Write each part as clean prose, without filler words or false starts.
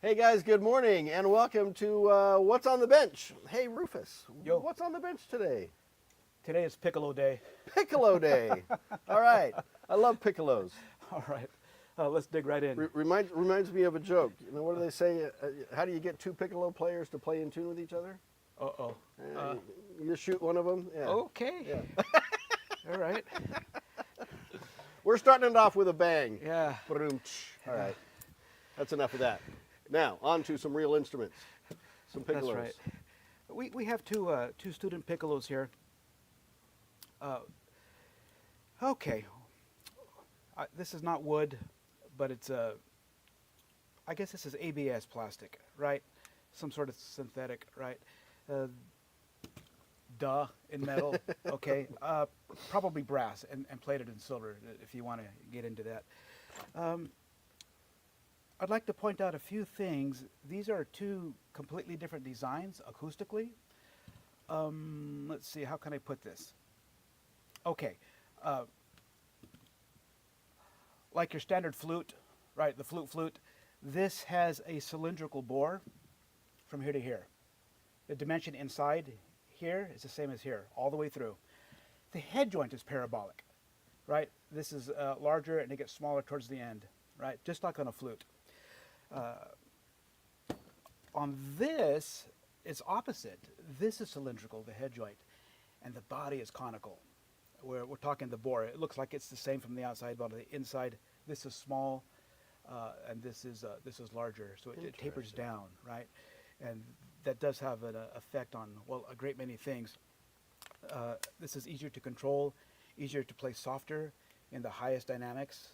Hey guys, good morning and welcome to What's on the Bench. Hey Rufus, Yo. what's on the bench today? Today is Piccolo Day. Piccolo Day. All right, I love piccolos. All right, let's dig right in. Reminds me of a joke. You know, what do they say? How do you get two piccolo players to play in tune with each other? Uh-oh. You just shoot one of them. Yeah. Okay. Yeah. All right. We're starting it off with a bang. Yeah. All right, that's enough of that. Now on to some real instruments, some piccolos. That's right. We have two student piccolos here. Okay. This is not wood, but it's I guess this is ABS plastic, right? Some sort of synthetic, right? In metal. Okay. Probably brass and plated in silver if you want to get into that. I'd like to point out a few things. These are two completely different designs acoustically. Let's see, how can I put this? Okay. Like your standard flute, right, the flute, this has a cylindrical bore from here to here. The dimension inside here is the same as here, all the way through. The head joint is parabolic, right? This is larger and it gets smaller towards the end, right? Just like on a flute. On this, it's opposite. This is cylindrical, the head joint, and the body is conical. We're talking the bore. It looks like it's the same from the outside, but on the inside, this is small, and this is larger. So it tapers down, right? And that does have an effect on, well, a great many things. This is easier to control, easier to play softer in the highest dynamics,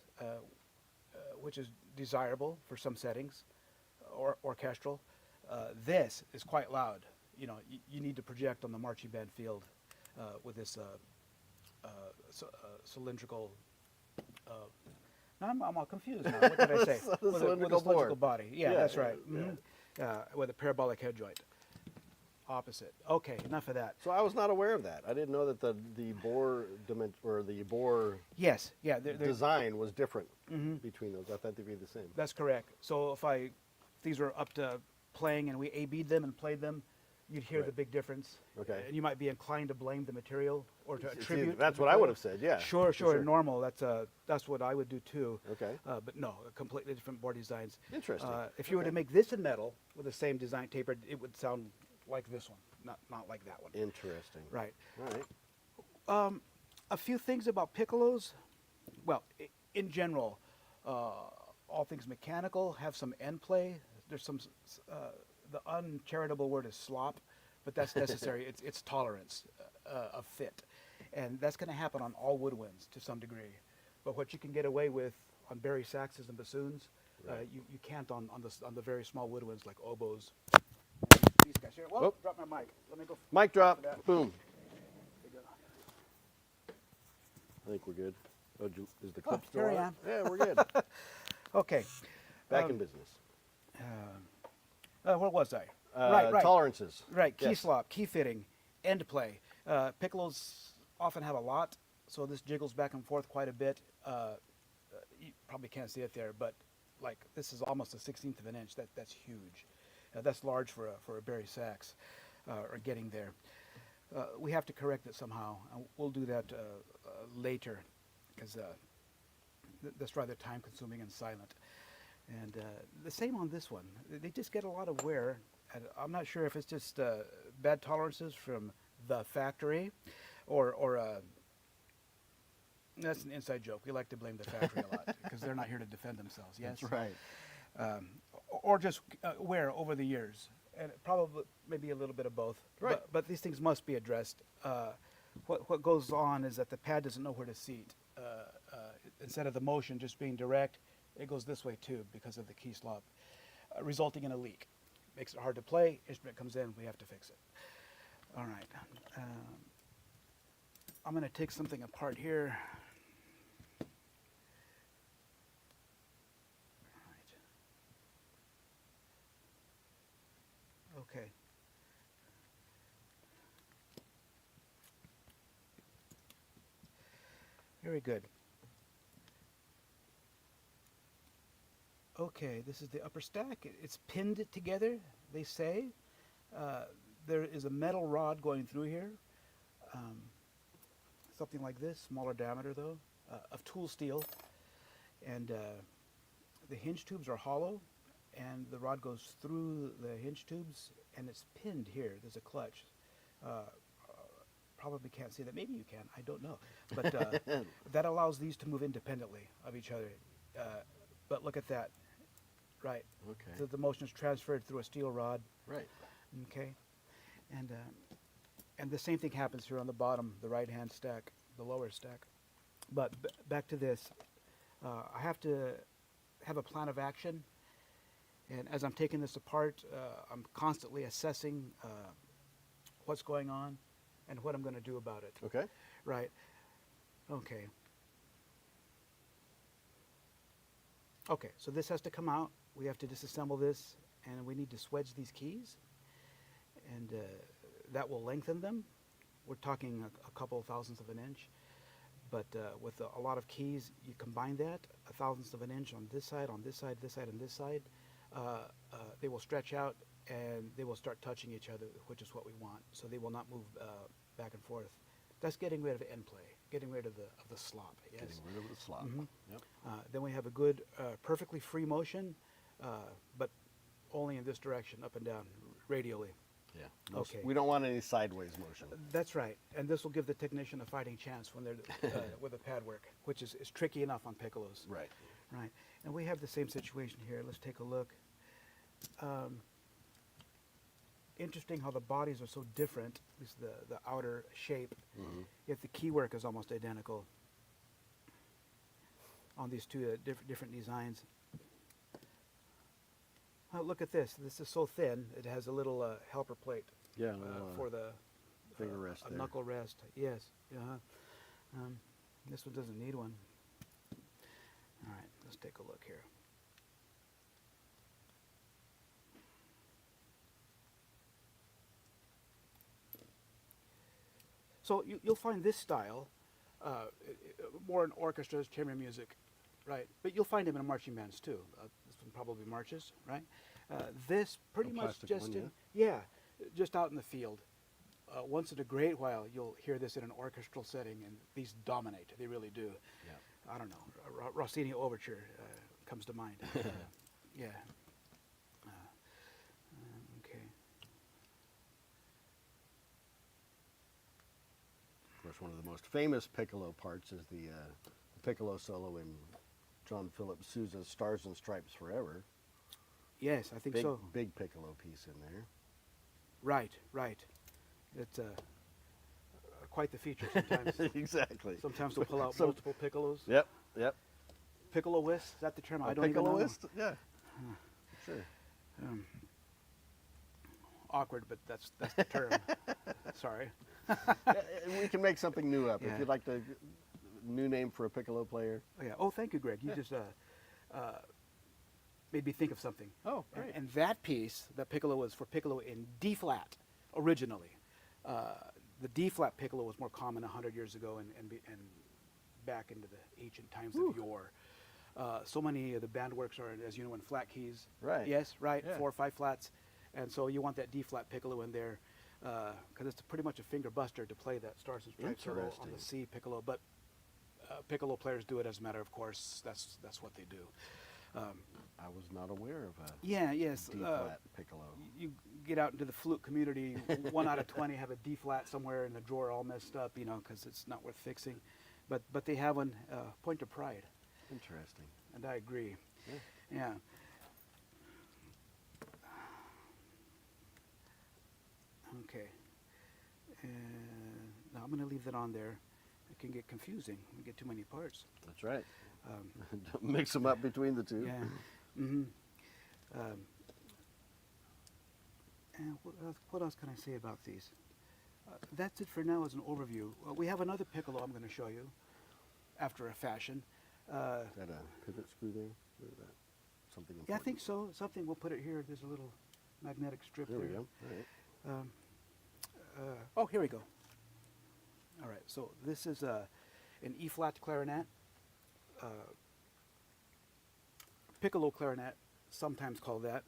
which is desirable for some settings, or orchestral. This is quite loud. You know, you need to project on the marching band field with this cylindrical. Now I'm all confused now. What did I say? With a cylindrical body. Yeah, that's right. Mm-hmm. With a parabolic head joint. Opposite. Okay, enough of that. So I was not aware of that. I didn't know that the bore dimension or the bore Yes, yeah, design was different between those. I thought they'd be the same. That's correct. So if these were up to playing and we A-B'd them and played them, you'd hear the big difference. Okay. And you might be inclined to blame the material or to attribute. That's what I would have said. Yeah. Sure. Normal. That's what I would do too. Okay. But no, completely different bore designs. Interesting. If you were to make this in metal with the same design tapered, it would sound like this one, not like that one. Interesting. Right. All right. A few things about piccolos. Well, in general, all things mechanical have some end play. There's some, the uncharitable word is slop, but that's necessary. It's tolerance of fit. And that's going to happen on all woodwinds to some degree. But what you can get away with on bari saxes and bassoons, you can't on the very small woodwinds like oboes. These guys here. Whoa, drop my mic. Let me go. Mic drop. Boom. I think we're good. Oh, is the clip still here on? I am. Yeah, we're good. Okay. Back in business. Where was I? Right. Tolerances. Right. Key Yes. slop, key fitting, end play. Piccolos often have a lot, so this jiggles back and forth quite a bit. You probably can't see it there, but like this is almost a 1/16 of an inch. That's huge. That's large for a bari sax, or getting there. We have to correct it somehow, and we'll do that later, because that's rather time-consuming and silent. And the same on this one. They just get a lot of wear. And I'm not sure if it's just bad tolerances from the factory, or that's an inside joke. We like to blame the factory a lot because they're not here to defend themselves. Yes, That's right. Or just wear over the years, and probably maybe a little bit of both. Right. But these things must be addressed. What goes on is that the pad doesn't know where to seat. Instead of the motion just being direct, it goes this way too because of the key slop, resulting in a leak. Makes it hard to play. Instrument comes in, we have to fix it. All right. I'm going to take something apart here. Okay. Very good. Okay, this is the upper stack. It's pinned together, they say. There is a metal rod going through here, um, something like this, smaller diameter though, of tool steel. And the hinge tubes are hollow, and the rod goes through the hinge tubes, and it's pinned here. There's a clutch. Probably can't see that. Maybe you can. I don't know. But that allows these to move independently of each other. But look at that. Right. Okay. So the motion is transferred through a steel rod. Right. Okay. And the same thing happens here on the bottom, the right-hand stack, the lower stack. But back to this. I have to have a plan of action. And as I'm taking this apart, I'm constantly assessing what's going on and what I'm going to do about it. Okay. Right. Okay. Okay, so this has to come out. We have to disassemble this, and we need to swedge these keys, and that will lengthen them. We're talking a couple of thousandths of an inch, but with a lot of keys, you combine that, a thousandth of an inch on this side, on this side, this side, and this side. They will stretch out, and they will start touching each other, which is what we want. So they will not move back and forth. That's getting rid of end play, getting rid of the slop. Yes. Getting rid of the slop. Mhm. Yep. Then we have a good, perfectly free motion, but only in this direction, up and down, radially. Yeah. Okay. We don't want any sideways motion. That's right, and this will give the technician a fighting chance when they're with the pad work, which is tricky enough on piccolos. Right. Right, and we have the same situation here. Let's take a look. Interesting how the bodies are so different, at least the outer shape, yet the key work is almost identical on these two different designs. Oh, look at this. This is so thin, it has a little helper plate Yeah. for the finger rest a there. knuckle rest. Yes. This one doesn't need one. All right, let's take a look here. So you'll find this style more in orchestras, chamber music, right? But you'll find them in marching bands too. This one probably marches, right? This pretty The much plastic just one, just out in the field. Once in a great while, you'll hear this in an orchestral setting, and these dominate. They really do. Yeah. I don't know. Rossini Overture comes to mind. Yeah. Okay. Of course, one of the most famous piccolo parts is the piccolo solo in John Philip Sousa's Stars and Stripes Forever. Yes, I think Big, so. big piccolo piece in there. Right, right. It's quite the feature sometimes. Exactly. Sometimes they'll pull out So- multiple piccolos. Yep. Yep. Piccoloist, is that the term? I A don't even know. piccoloist? Yeah. Sure. Awkward, but that's the term. Sorry. We can make something new up. Yeah. If you'd like to, new name for a piccolo player. Oh, yeah. Oh, thank you, Greg. You just made me think of something. Oh, And that piece, that piccolo, was for piccolo in D flat originally. The D flat piccolo was more common 100 years ago and back into the ancient times of yore. So many of the band works are, as you know, in flat keys. Right. Yes, right. Yeah. 4 or 5 flats. And so you want that D flat piccolo in there because it's pretty much a finger buster to play that Stars and Stripes solo on the Interesting. C piccolo. But piccolo players do it as a matter of course. That's what they do. I was not aware of a Yeah, yes. D flat piccolo. You get out into the flute community, 1 out of 20 have a D flat somewhere in the drawer all messed up, because it's not worth fixing. But they have one, point of pride, Interesting. and I agree. Yeah. Yeah. Okay. Now I'm going to leave that on there. It can get confusing. We get too many parts. That's right. Um, Don't mix them up between the two. Yeah. Mm-hmm. And what else can I say about these? That's it for now as an overview. We have another piccolo I'm going to show you after a fashion. Is that a pivot screw there? Or is that something important? Yeah, I think so. Something, we'll put it here. There's a little magnetic strip There there. we go. All right. Oh, here we go. All right, so this is an E-flat clarinet. piccolo clarinet, sometimes called that.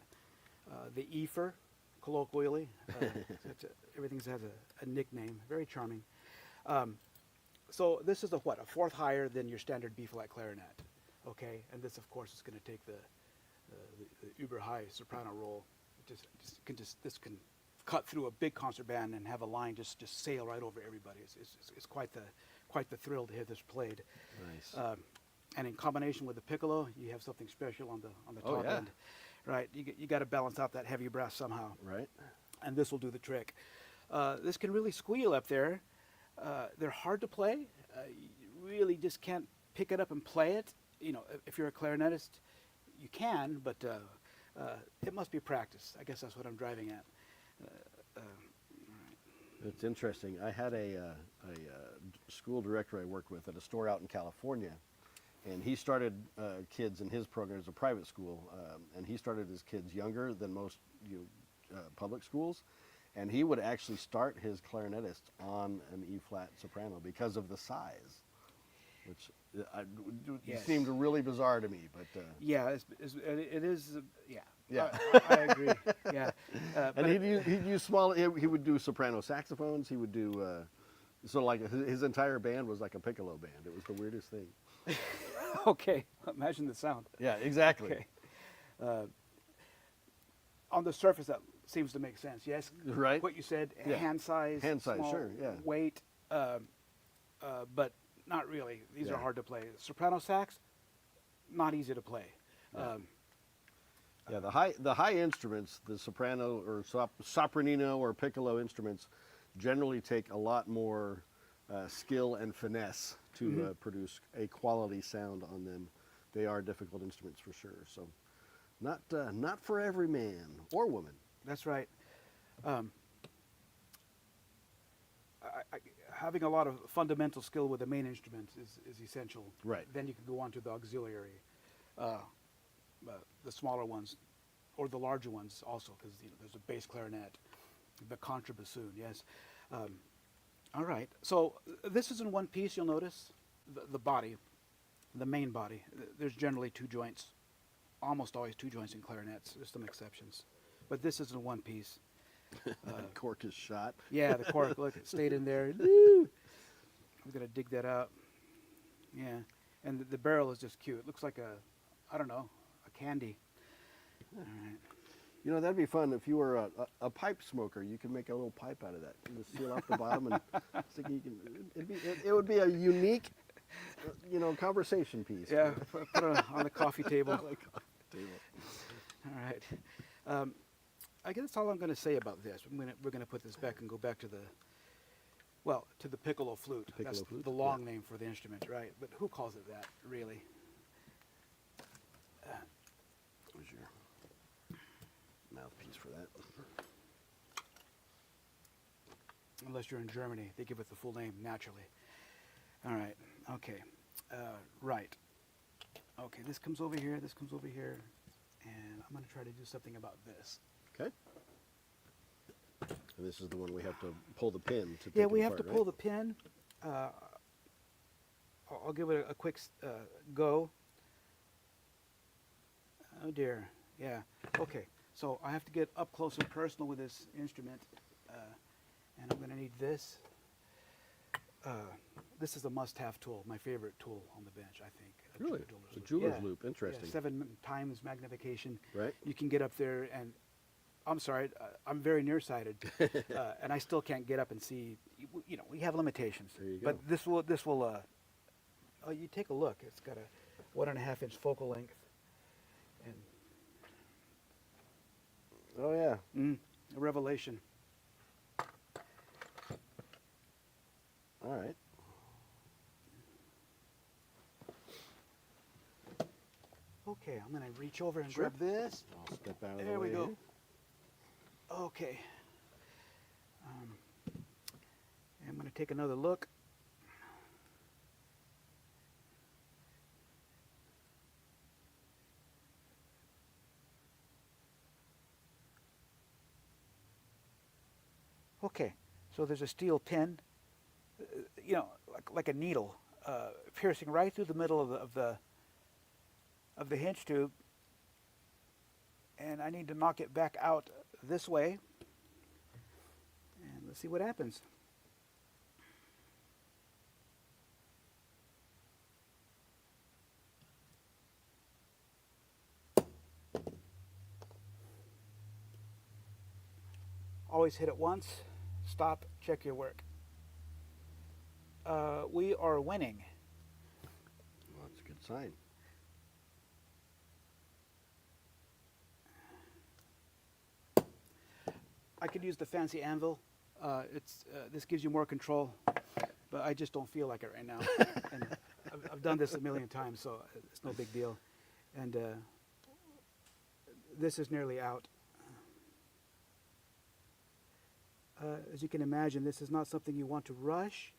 The Efer, colloquially. Everything has a nickname. Very charming. So this is a fourth higher than your standard B-flat clarinet. Okay, and this, of course, is going to take the uber high soprano roll. This can cut through a big concert band and have a line just sail right over everybody. It's quite the thrill to hear this played. Nice. And in combination with the piccolo, you have something special on the Oh, top yeah. end. Right, you got to balance out that heavy brass somehow. Right. And this will do the trick. This can really squeal up there. They're hard to play. You really just can't pick it up and play it. You know, if you're a clarinetist, you can, but it must be practice. I guess that's what I'm driving at. It's interesting. I had a school director I worked with at a store out in California, and he started kids in his program as a private school, and he started his kids younger than most public schools, and he would actually start his clarinetist on an E-flat soprano because of the size, which Yes. seemed really bizarre to me. But Yeah, it is. Yeah. Yeah. I agree. Yeah. and But he'd use small. He would do soprano saxophones. He would do sort of like his entire band was like a piccolo band. It was the weirdest thing. okay, imagine the sound. Yeah, exactly. Okay. On the surface, that seems to make sense. Yes. Right. What you said, Yeah. hand size. Hand size, small sure, yeah. Weight, but not really. These Yeah. are hard to play. Soprano sax, not easy to play. Yeah. Yeah, the high instruments, the soprano or sopranino or piccolo instruments, generally take a lot more skill and finesse to produce a quality sound on them. They are difficult instruments for sure. So, not for every man or woman. That's right. Having a lot of fundamental skill with the main instruments is essential. Right. Then you can go on to the auxiliary, the smaller ones, or the larger ones also, because there's a bass clarinet, the contrabassoon. Yes. All right. So this is in one piece. You'll notice the body, the main body. There's generally two joints, almost always two joints in clarinets. There's some exceptions, but this is in one piece. Cork is shot. Yeah, the cork, look, it stayed in there. Woo! I'm going to dig that out. Yeah, and the barrel is just cute. It looks like I don't know, a candy. All right. You know, that'd be fun if you were a pipe smoker. You could make a little pipe out of that. You just seal off the bottom and stick. It would be a unique, conversation piece. Yeah, put it on the coffee table. On the coffee table. All right. I guess that's all I'm going to say about this. We're going to put this back and go back to the piccolo flute. Piccolo That's flute, the long yeah. name for the instrument, right? But who calls it that, really? Where's your mouthpiece for that? Unless you're in Germany, they give it the full name naturally. All right. Okay. Right. Okay. This comes over here. This comes over here, and I'm going to try to do something about this. Okay. And this is the one we have to pull the pin to. Yeah, take we it have apart, to pull the pin. I'll give it a quick go. Oh dear. Yeah. Okay. So I have to get up close and personal with this instrument, and I'm going to need this. This is a must-have tool, my favorite tool on the bench, I think. Really? Jeweler's It's a loop. jeweler's Yeah. loop. Interesting. Yeah, 7 times magnification. Right. You can get up there, and I'm sorry, I'm very nearsighted, and I still can't get up and see. We have limitations. There you But go. this will. Oh, you take a look. It's got a 1.5 inch focal length, and Oh yeah. a revelation. All right. Okay, I'm gonna reach over and Sure. grab this. I'll step out of the There way. we go. here. Okay. I'm gonna take another look. Okay, so there's a steel pin, like a needle, piercing right through the middle of the hinge tube, And I need to knock it back out this way. And let's see what happens. Always hit it once, stop, check your work. We are winning. Well, that's a good sign. I could use the fancy anvil. This gives you more control, but I just don't feel like it right now. And I've done this a million times, so it's no big deal. And this is nearly out. As you can imagine, this is not something you want to rush.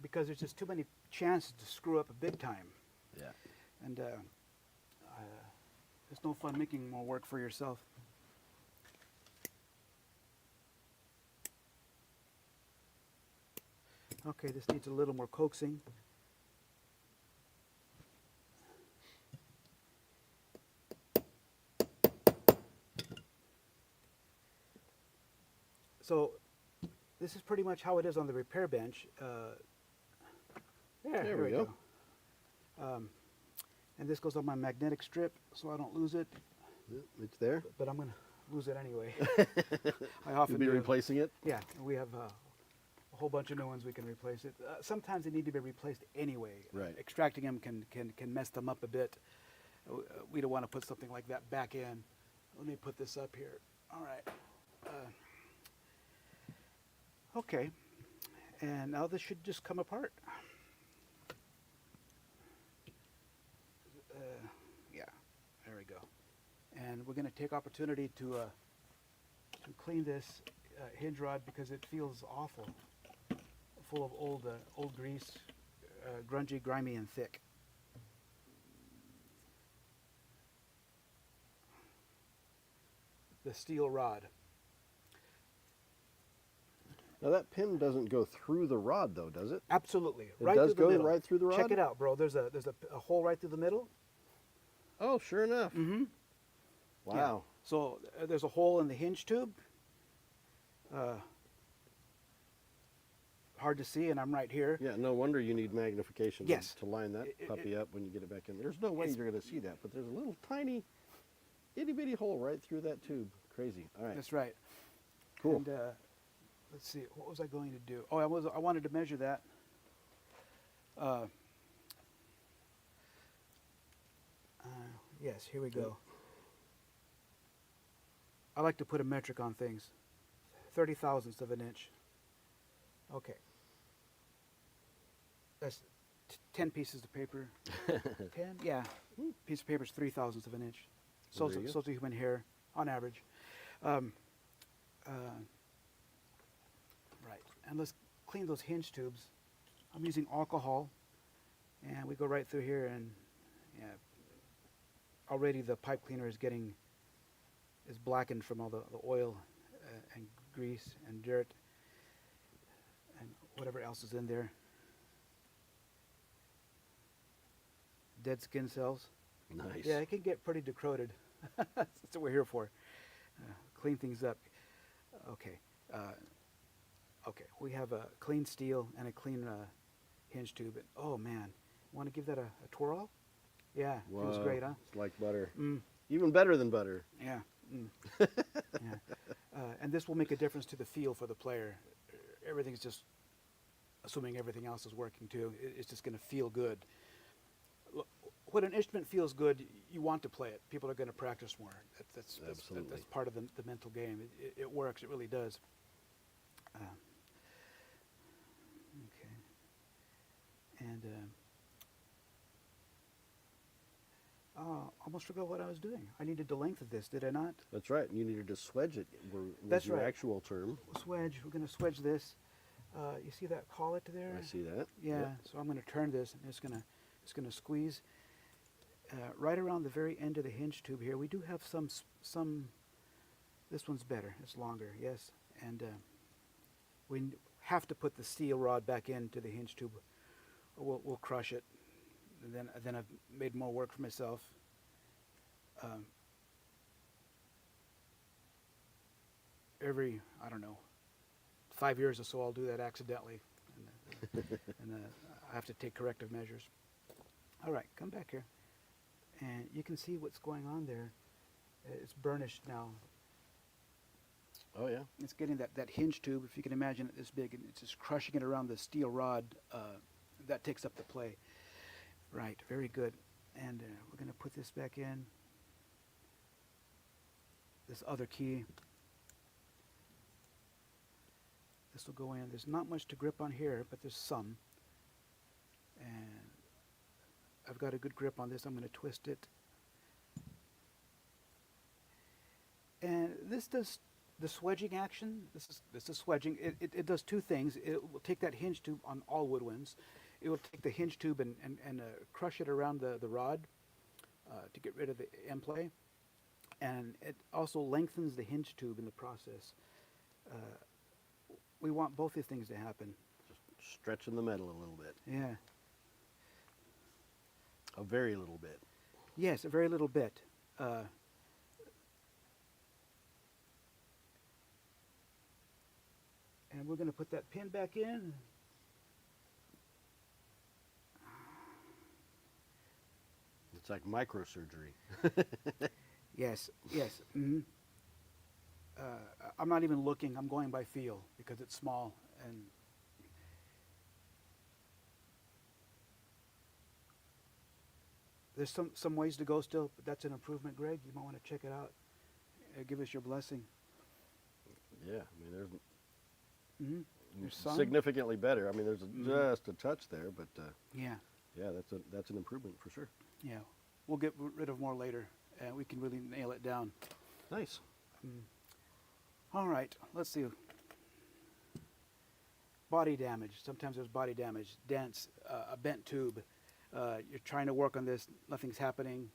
Because there's just too many chances to screw up big time. Yeah. And it's no fun making more work for yourself. Okay, this needs a little more coaxing. So this is pretty much how it is on the repair bench. There we go. And this goes on my magnetic strip so I don't lose it, It's there. but I'm going to lose it anyway. I often You'll be do. replacing it? Yeah, we have a whole bunch of new ones we can replace it. Sometimes they need to be replaced anyway. Right. Extracting them can mess them up a bit. We don't want to put something like that back in. Let me put this up here. All right. Okay. And now this should just come apart. Yeah, there we go. And we're going to take opportunity to clean this hinge rod because it feels awful, full of old grease, grungy, grimy, and thick. The steel rod. Now that pin doesn't go through the rod though, does it? Absolutely. It Right does through the go middle. right through the rod? Check it out, bro. There's a hole right through the middle. Oh, sure enough. Mm-hmm. Wow. So there's a hole in the hinge tube. Hard to see, and I'm right here. Yeah, no wonder you need magnification Yes. to line that puppy up when you get it back in. There's no way It's- you're going to see that, but there's a little tiny itty bitty hole right through that tube. Crazy. All right. That's right. Cool. And let's see, what was I going to do? Oh, I wanted to measure that. Yes, here we go. I like to put a metric on things. 30 thousandths of an inch. Okay. That's 10 pieces of paper. 10? Yeah. Piece of paper is 3 thousandths of an inch. So There you is a human hair, on average. Right. And let's clean those hinge tubes. I'm using alcohol. And we go right through here, and yeah, already the pipe cleaner is blackened from all the oil and grease and dirt and whatever else is in there. Dead skin cells. Nice. Yeah, it can get pretty decrepit. That's what we're here for. Clean things up. Okay. Okay, we have a clean steel and a clean hinge tube. And, oh, man. Want to give that a twirl? Yeah, feels Whoa, great, huh? It's like butter. Mm. Even better than butter. Yeah. Mm. Yeah. And this will make a difference to the feel for the player. Everything's just, assuming everything else is working too, it's just going to feel good. When an instrument feels good, you want to play it. People are going to practice more. That's Absolutely. part of the mental game. It works. It really does. Okay. And almost forgot what I was doing. I needed the length of this, did I not? That's right. You needed to swedge it. That's your right. actual term. Swedge. We're going to swedge this. You see that collet there? I see that. Yeah. Yep. So I'm going to turn this, and it's going to squeeze right around the very end of the hinge tube here. We do have some. This one's better. It's longer. Yes, and we have to put the steel rod back into the hinge tube, or we'll crush it. and then I've made more work for myself. Every, I don't know, 5 years or so, I'll do that accidentally, and I have to take corrective measures. All right, come back here, and you can see what's going on there. It's burnished now. Oh yeah. It's getting that hinge tube, if you can imagine it this big, and it's just crushing it around the steel rod. That takes up the play. Right, very good. And we're going to put this back in. This other key. This will go in. There's not much to grip on here, but there's some. And I've got a good grip on this. I'm going to twist it. And this does the swedging action. This is swedging. It does two things. It will take that hinge tube on all woodwinds. It will take the hinge tube and crush it around the rod to get rid of the end play. And it also lengthens the hinge tube in the process. We want both these things to happen. Just stretching the metal a little bit. Yeah. A very little bit. Yes, a very little bit. And we're going to put that pin back in. It's like microsurgery. Yes, yes. Mm-hmm. I'm not even looking. I'm going by feel because it's small. And there's some ways to go still, but that's an improvement, Greg. You might want to check it out. Give us your blessing. Yeah, I mean, there's There's some. significantly better. I mean, there's just a touch there, but Yeah, yeah, that's an improvement for sure. yeah. We'll get rid of more later, and we can really nail it down. Nice. All right, let's see. Body damage. Sometimes there's body damage. Dents, a bent tube. You're trying to work on this, nothing's happening,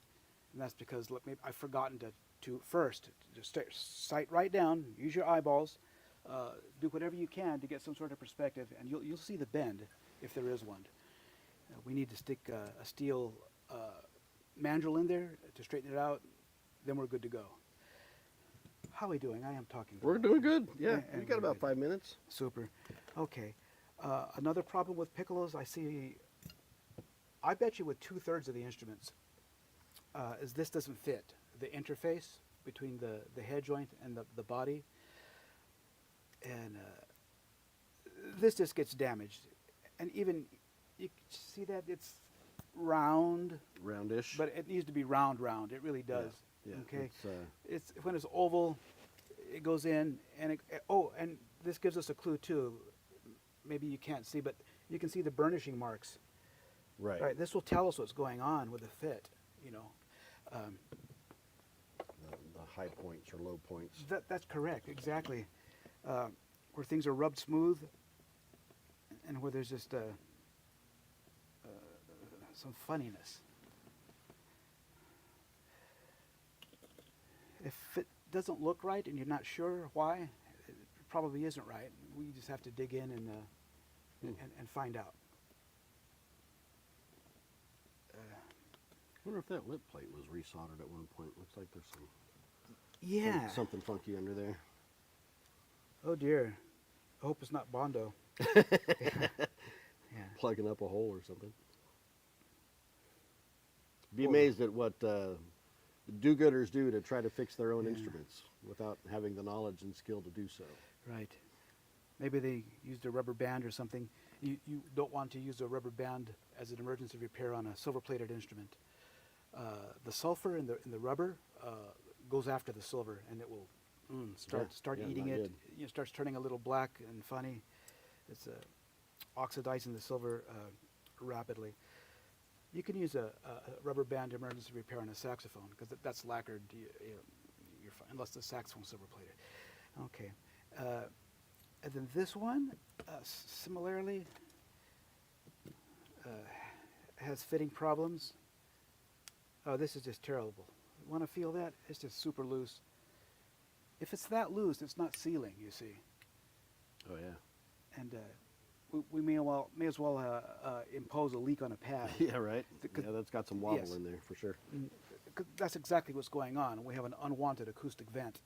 and that's because look, maybe I've forgotten to first just sight right down, use your eyeballs, do whatever you can to get some sort of perspective, and you'll see the bend if there is one. We need to stick a steel mandrel in there to straighten it out, then we're good to go. How are we doing? I am talking. We're doing good. Yeah, And we got we're about good. 5 minutes. Super. Okay. Another problem with piccolos I see, I bet you with 2/3 of the instruments, is this doesn't fit. The interface between the head joint and the body. And this just gets damaged. And even, you see that it's round, Roundish. but it needs to be round. It really does. Yeah, Okay. it's, It's when it's oval, it goes in, and and this gives us a clue too. Maybe you can't see, but you can see the burnishing marks. right. Right. This will tell us what's going on with the fit. You know, The high points or low points. that's correct. Exactly. Where things are rubbed smooth, and where there's just some funniness. If it doesn't look right and you're not sure why, it probably isn't right. We just have to dig in and find out. I wonder if that lip plate was resoldered at one point. Looks like there's Yeah. something funky under there. Oh dear. I hope it's not Bondo. Yeah. Plugging up a hole or something. Be amazed at what do-gooders do to try to fix their own instruments without having the knowledge and skill to do so. Right. Maybe they used a rubber band or something. You don't want to use a rubber band as an emergency repair on a silver-plated instrument. The sulfur in the rubber goes after the silver, and it will start yeah, eating not it. good. It starts turning a little black and funny. It's oxidizing the silver rapidly. You can use a rubber band emergency repair on a saxophone because that's lacquered. You're fine, unless the saxophone's silver-plated. Okay. And then this one, similarly, has fitting problems. Oh, this is just terrible. Want to feel that? It's just super loose. If it's that loose, it's not sealing, you see. Oh, yeah. And we may as well impose a leak on a pad. Yeah, right. Because- Yeah, that's got some wobble yes. in there for sure. 'Cause that's exactly what's going on. We have an unwanted acoustic vent,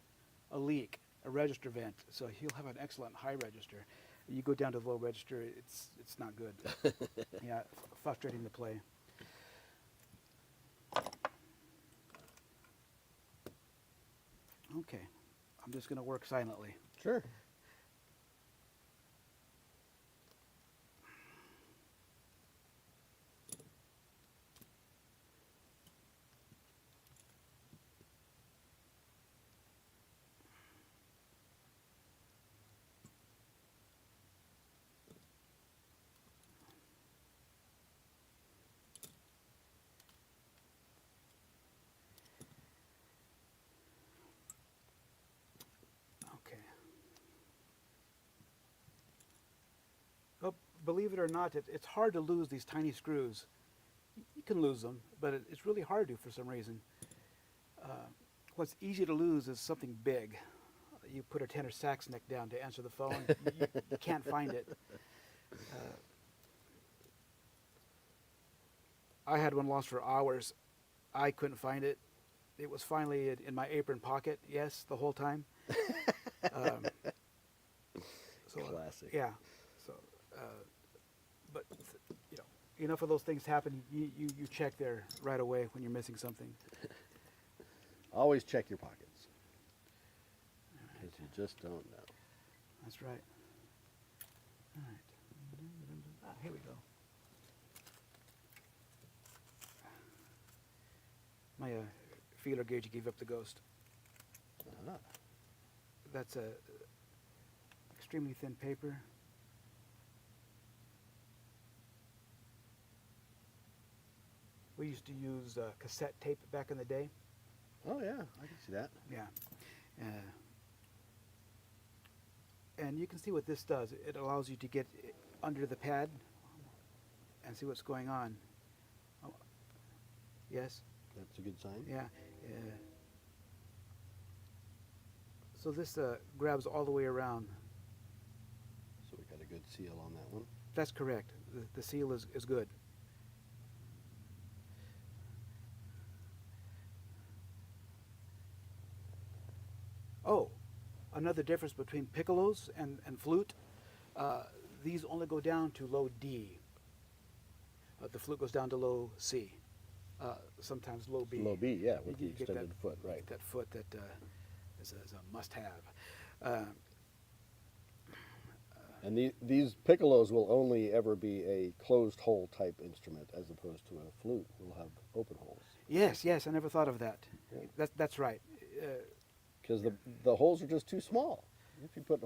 a leak, a register vent. So he'll have an excellent high register. You go down to the low register, it's not good. Yeah, frustrating to play. Okay, I'm just going to work silently. Sure. Okay. Well, believe it or not, it's hard to lose these tiny screws. You can lose them, but it's really hard to for some reason. What's easy to lose is something big. You put a tenor sax neck down to answer the phone, you can't find it. I had one lost for hours. I couldn't find it. It was finally in my apron pocket, yes, the whole time. Um, so, Classic. yeah. So, but you know, enough of those things happen. You check there right away when you're missing something. Always check your pockets. Because you just don't know. That's right. All right. Ah, here we go. My feeler gauge gave up the ghost. Ah. That's a extremely thin paper. We used to use cassette tape back in the day. Oh, yeah, I can see that. Yeah. And you can see what this does. It allows you to get under the pad and see what's going on. Oh, yes? That's a good sign. Yeah. So this grabs all the way around. So we got a good seal on that one. That's correct. The seal is good. Oh, another difference between piccolos and flute. These only go down to low D. The flute goes down to low C. Sometimes low B. Low B, yeah, with the You get extended foot, right. That foot that is a must-have. And these piccolos will only ever be a closed hole type instrument as opposed to a flute will have open holes. Yes, I never thought of that. Yeah. That's right. Because the holes are just too small. If you put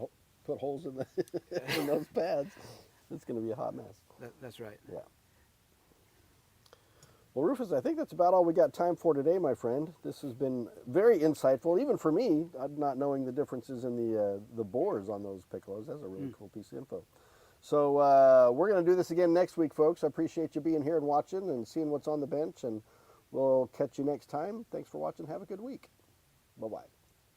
holes in, in those pads, it's going to be a hot mess. That's right. Yeah. Well, Rufus, I think that's about all we got time for today, my friend. This has been very insightful, even for me, not knowing the differences in the bores on those piccolos. That's a really cool piece of info. So we're going to do this again next week, folks. I appreciate you being here and watching and seeing what's on the bench, and we'll catch you next time. Thanks for watching. Have a good week. Bye-bye.